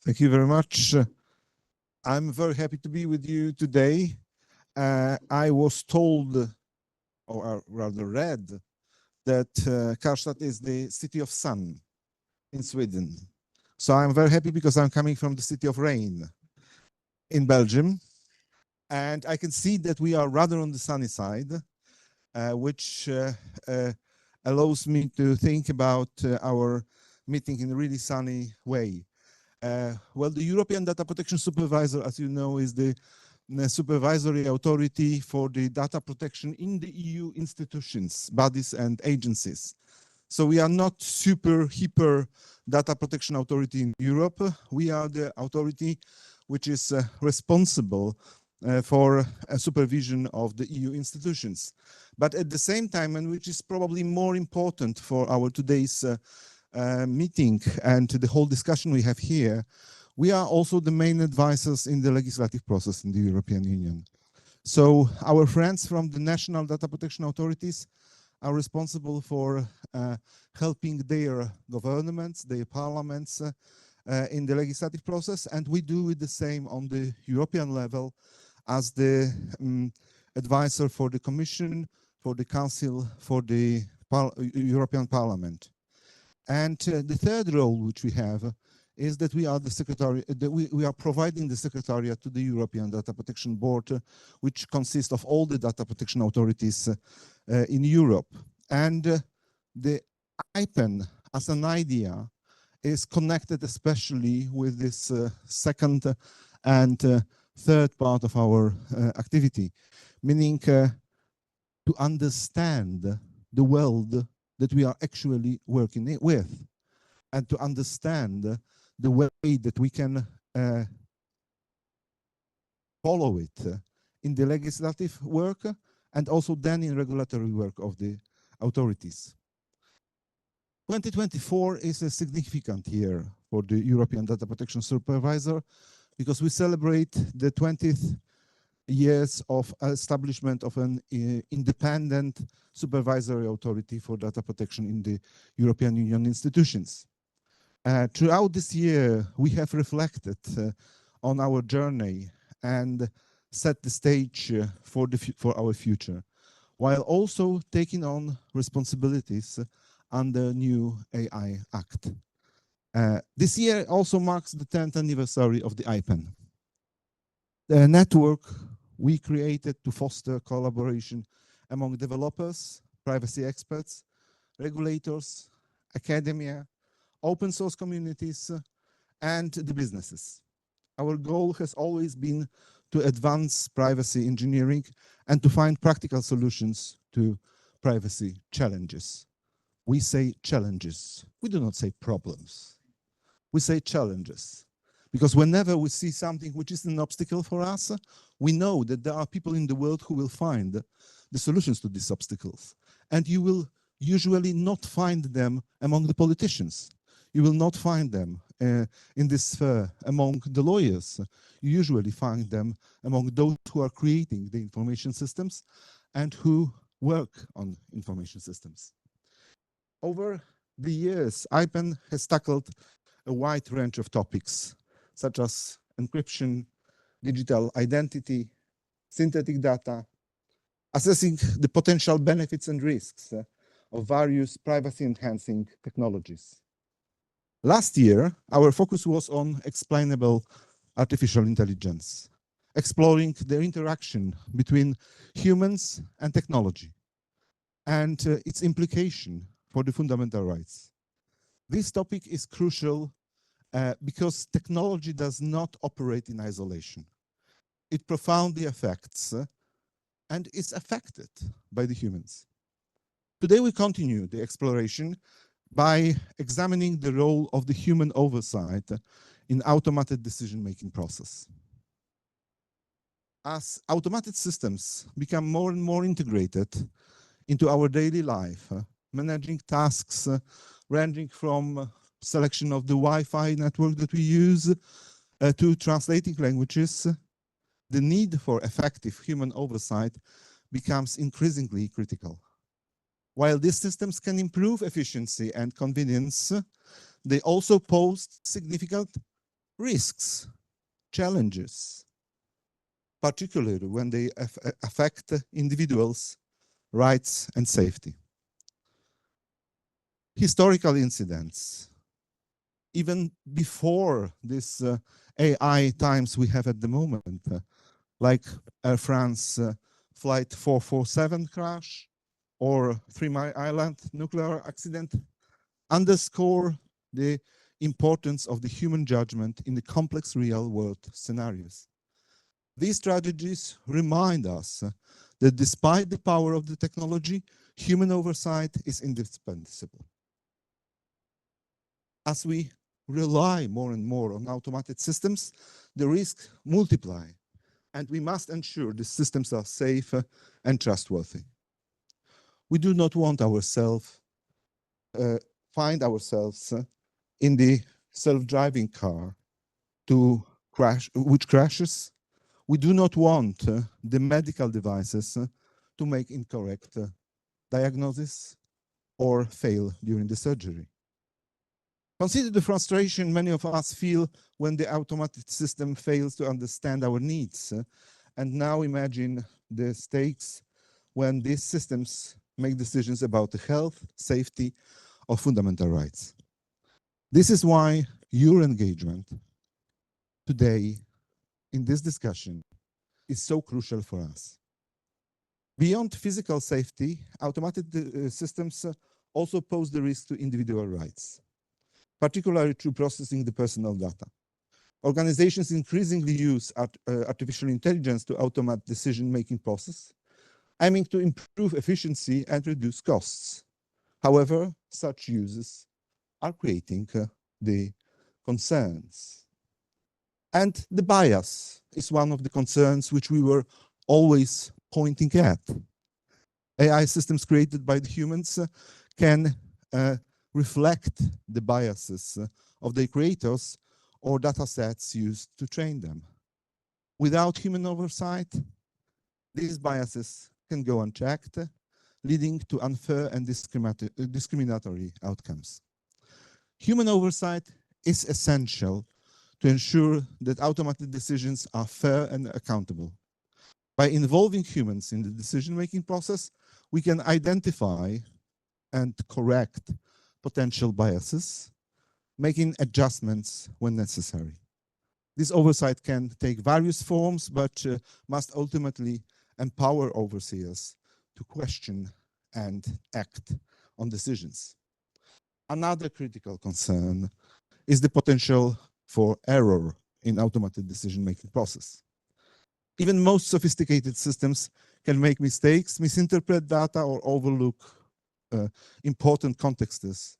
Thank you very much. I'm very happy to be with you today. I was told, or rather read, that Karlstad is the city of sun in Sweden. So I'm very happy because I'm coming from the city of rain in Belgium. And I can see that we are rather on the sunny side, which allows me to think about our meeting in a really sunny way. Well, the European Data Protection Supervisor, as you know, is the supervisory authority for the data protection in the EU institutions, bodies and agencies. So we are not super hyper data protection authority in Europe. We are the authority which is responsible for supervision of the EU institutions. But at the same time, and which is probably more important for our today's meeting and the whole discussion we have here, we are also the main advisors in the legislative process in the European Union. So our friends from the national data protection authorities are responsible for helping their governments, their parliaments in the legislative process, and we do it the same on the European level as the advisor for the Commission, for the Council, for the European Parliament. And the third role which we have is that we are the secretary. We are providing the secretariat to the European Data Protection Board, which consists of all the data protection authorities in Europe. And the IPEN, as an idea, is connected especially with this second and third part of our activity, meaning to understand the world that we are actually working with, and to understand the way that we can follow it in the legislative work and also then in regulatory work of the authorities. 2024 is a significant year for the European Data Protection Supervisor because we celebrate the 20th years of establishment of an independent supervisory authority for data protection in the European Union institutions. Throughout this year, we have reflected on our journey and set the stage for our future, while also taking on responsibilities under new AI Act. This year also marks the 10th anniversary of the IPEN. The network we created to foster collaboration among developers, privacy experts, regulators, academia, open source communities, and the businesses. Our goal has always been to advance privacy engineering and to find practical solutions to privacy challenges. We say challenges. We do not say problems. We say challenges. Because whenever we see something which is an obstacle for us, we know that there are people in the world who will find the solutions to these obstacles. And you will usually not find them among the politicians. You will not find them in this sphere among the lawyers. You usually find them among those who are creating the information systems and who work on information systems. Over the years, IPEN has tackled a wide range of topics, such as encryption, digital identity, synthetic data, assessing the potential benefits and risks of various privacy-enhancing technologies. Last year, our focus was on explainable artificial intelligence, exploring the interaction between humans and technology, and its implication for the fundamental rights. This topic is crucial because technology does not operate in isolation. It profoundly affects and is affected by the humans. Today we continue the exploration by examining the role of the human oversight in automated decision-making process. As automated systems become more and more integrated into our daily life, managing tasks ranging from selection of the Wi-Fi network that we use to translating languages, the need for effective human oversight becomes increasingly critical. While these systems can improve efficiency and convenience, they also pose significant risks, challenges, particularly when they affect individuals' rights and safety. Historical incidents, even before this AI times we have at the moment, like Air France Flight 447 crash or 3 Mile Island nuclear accident, underscore the importance of the human judgment in the complex real-world scenarios. These tragedies remind us that despite the power of the technology, human oversight is indispensable. As we rely more and more on automated systems, the risks multiply, and we must ensure the systems are safe and trustworthy. We do not want ourselves find ourselves in the self-driving car which crashes. We do not want the medical devices to make incorrect diagnosis or fail during the surgery. Consider the frustration many of us feel when the automated system fails to understand our needs. And now imagine the stakes when these systems make decisions about the health, safety, or fundamental rights. This is why your engagement today in this discussion is so crucial for us. Beyond physical safety, automated systems also pose the risk to individual rights, particularly through processing the personal data. Organizations increasingly use artificial intelligence to automate decision-making process, aiming to improve efficiency and reduce costs. However, such uses are creating the concerns. And the bias is one of the concerns which we were always pointing at. AI systems created by the humans can reflect the biases of their creators or data sets used to train them. Without human oversight, these biases can go unchecked, leading to unfair and discriminatory outcomes. Human oversight is essential to ensure that automated decisions are fair and accountable. By involving humans in the decision-making process, we can identify and correct potential biases, making adjustments when necessary. This oversight can take various forms, but must ultimately empower overseers to question and act on decisions. Another critical concern is the potential for error in automated decision-making process. Even most sophisticated systems can make mistakes, misinterpret data, or overlook important contexts,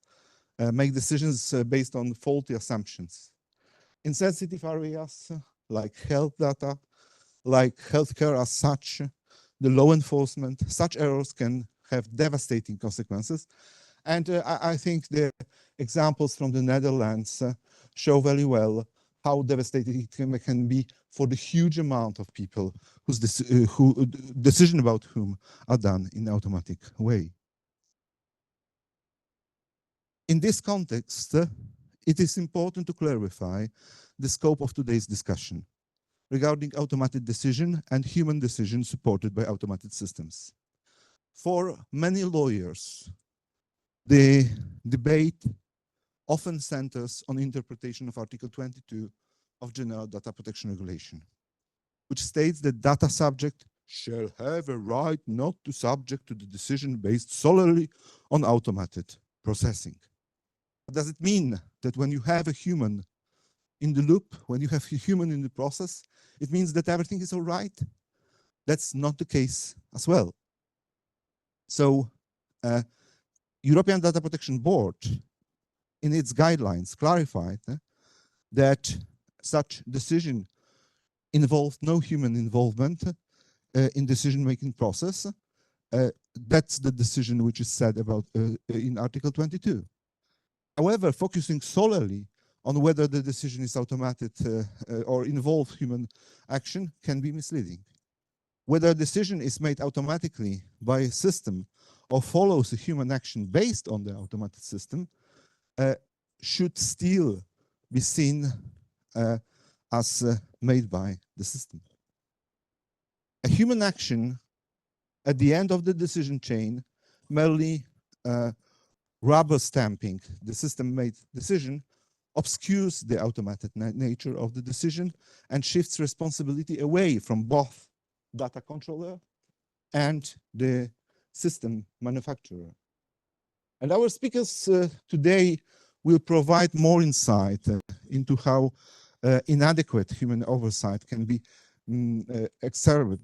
make decisions based on faulty assumptions. In sensitive areas like health data, like healthcare as such, the law enforcement, such errors can have devastating consequences. And I think the examples from the Netherlands show very well how devastating it can be for the huge amount of people whose decision about whom are done in an automatic way. In this context, it is important to clarify the scope of today's discussion regarding automated decision and human decision supported by automated systems. For many lawyers, the debate often centers on interpretation of Article 22 of General Data Protection Regulation, which states that data subject shall have a right not to subject to the decision based solely on automated processing. Does it mean that when you have a human in the loop, when you have a human in the process, it means that everything is all right? That's not the case as well. So, European Data Protection Board, in its guidelines, clarified that such decision involved no human involvement in decision-making process. That's the decision which is said about in Article 22. However, focusing solely on whether the decision is automated or involves human action can be misleading. Whether a decision is made automatically by a system or follows a human action based on the automated system should still be seen as made by the system. A human action at the end of the decision chain merely rubber stamping the system-made decision obscures the automated nature of the decision and shifts responsibility away from both data controller and the system manufacturer. And our speakers today will provide more insight into how inadequate human oversight can be exacerbate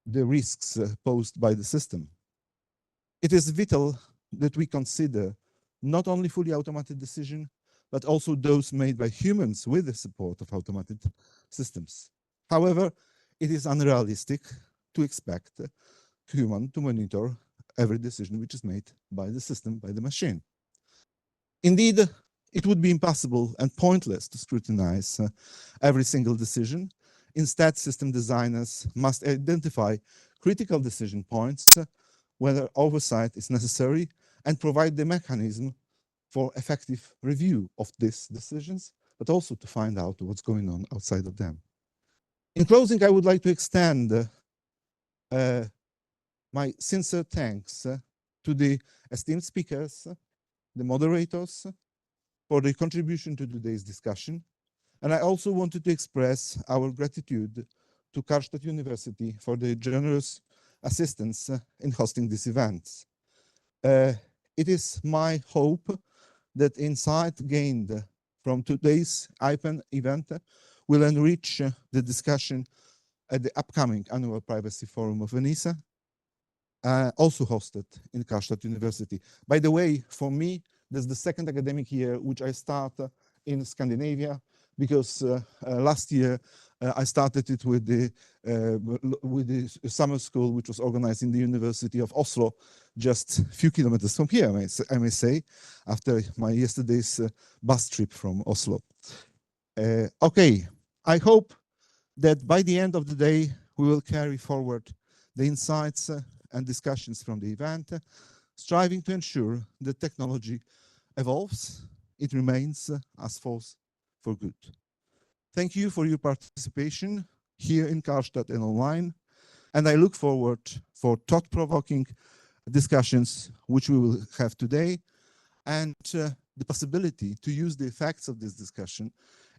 the risks posed by the system. It is vital that we consider not only fully automated decisions, but also those made by humans with the support of automated systems. However, it is unrealistic to expect human to monitor every decision which is made by the system, by the machine. Indeed, it would be impossible and pointless to scrutinize every single decision. Instead, system designers must identify critical decision points whether oversight is necessary and provide the mechanism for effective review of these decisions, but also to find out what's going on outside of them. In closing, I would like to extend my sincere thanks to the esteemed speakers, the moderators, for their contribution to today's discussion. And I also wanted to express our gratitude to Karlstad University for their generous assistance in hosting these events. It is my hope that insight gained from today's IPEN event will enrich the discussion at the upcoming annual Privacy Forum of Venice, also hosted in Karlstad University. By the way, for me, this is the second academic year which I start in Scandinavia, because last year I started it with the summer school, which was organized in the University of Oslo, just a few kilometers from here, I may say, after my yesterday's bus trip from Oslo. Okay, I hope that by the end of the day, we will carry forward the insights and discussions from the event, striving to ensure that technology evolves, it remains as force for good. Thank you for your participation here in Karlstad and online, and I look forward for thought-provoking discussions which we will have today, and the possibility to use the effects of this discussion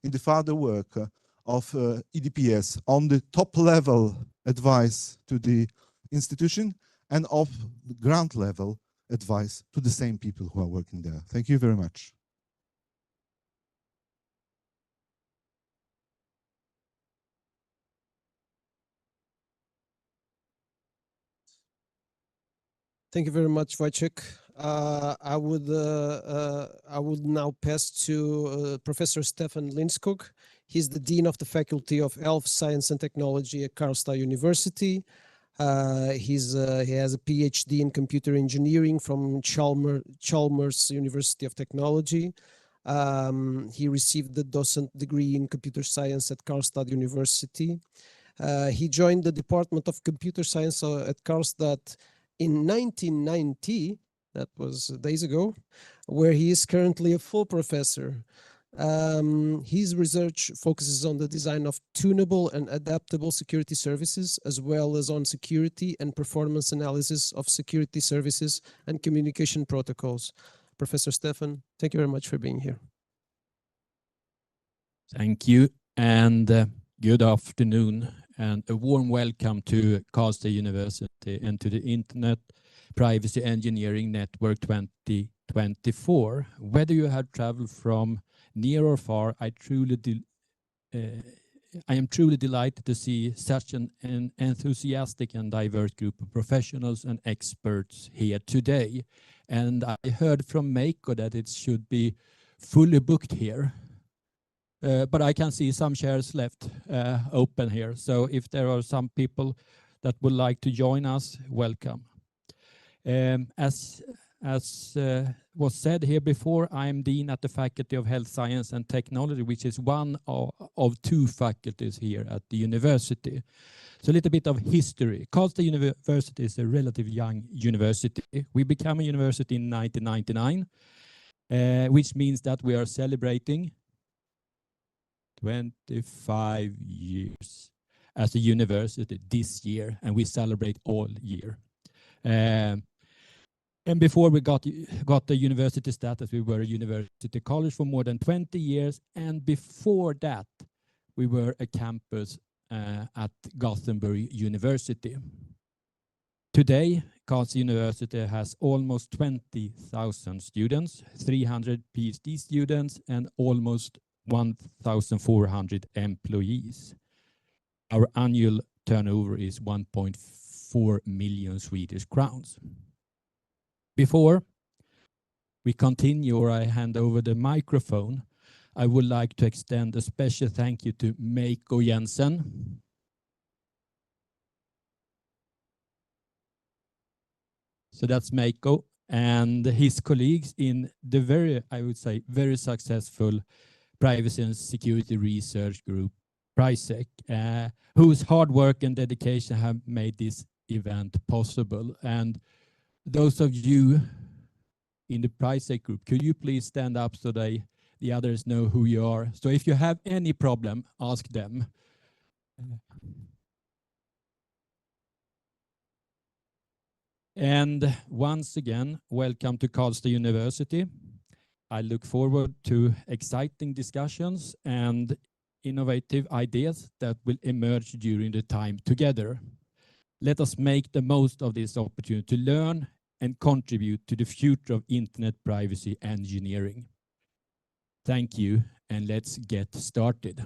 in the further work of EDPS on the top-level advice to the institution and of the ground-level advice to the same people who are working there. Thank you very much. Thank you very much, Wojciech. I would now pass to Professor Stefan Lindskog. He's the Dean of the Faculty of Health Science and Technology at Karlstad University. He has a PhD in computer engineering from Chalmers University of Technology. He received the docent degree in computer science at Karlstad University. He joined the Department of Computer Science at Karlstad in 1990, that was days ago, where he is currently a full professor. His research focuses on the design of tunable and adaptable security services, as well as on security and performance analysis of security services and communication protocols. Professor Stefan, thank you very much for being here. Thank you, and good afternoon, and a warm welcome to Karlstad University and to the Internet Privacy Engineering Network 2024. Whether you have traveled from near or far, I am truly delighted to see such an enthusiastic and diverse group of professionals and experts here today. And I heard from Meiko that it should be fully booked here. But I can see some chairs left open here. So if there are some people that would like to join us, welcome. As was said here before, I am Dean at the Faculty of Health Science and Technology, which is one of two faculties here at the university. So a little bit of history. Karlstad University is a relatively young university. We became a university in 1999, which means that we are celebrating 25 years as a university this year, and we celebrate all year. And before we got the university status, we were a university college for more than 20 years. And before that, we were a campus at Gothenburg University. Today, Karlstad University has almost 20,000 students, 300 PhD students, and almost 1,400 employees. Our annual turnover is 1.4 million Swedish crowns. Before we continue, or I hand over the microphone, I would like to extend a special thank you to Meiko Jensen. So that's Meiko and his colleagues in the very successful privacy and security research group, PRISEC, whose hard work and dedication have made this event possible. And those of you in the PRISEC group, could you please stand up so the others know who you are? So if you have any problem, ask them. And once again, welcome to Karlstad University. I look forward to exciting discussions and innovative ideas that will emerge during the time together. Let us make the most of this opportunity to learn and contribute to the future of internet privacy engineering. Thank you, and let's get started.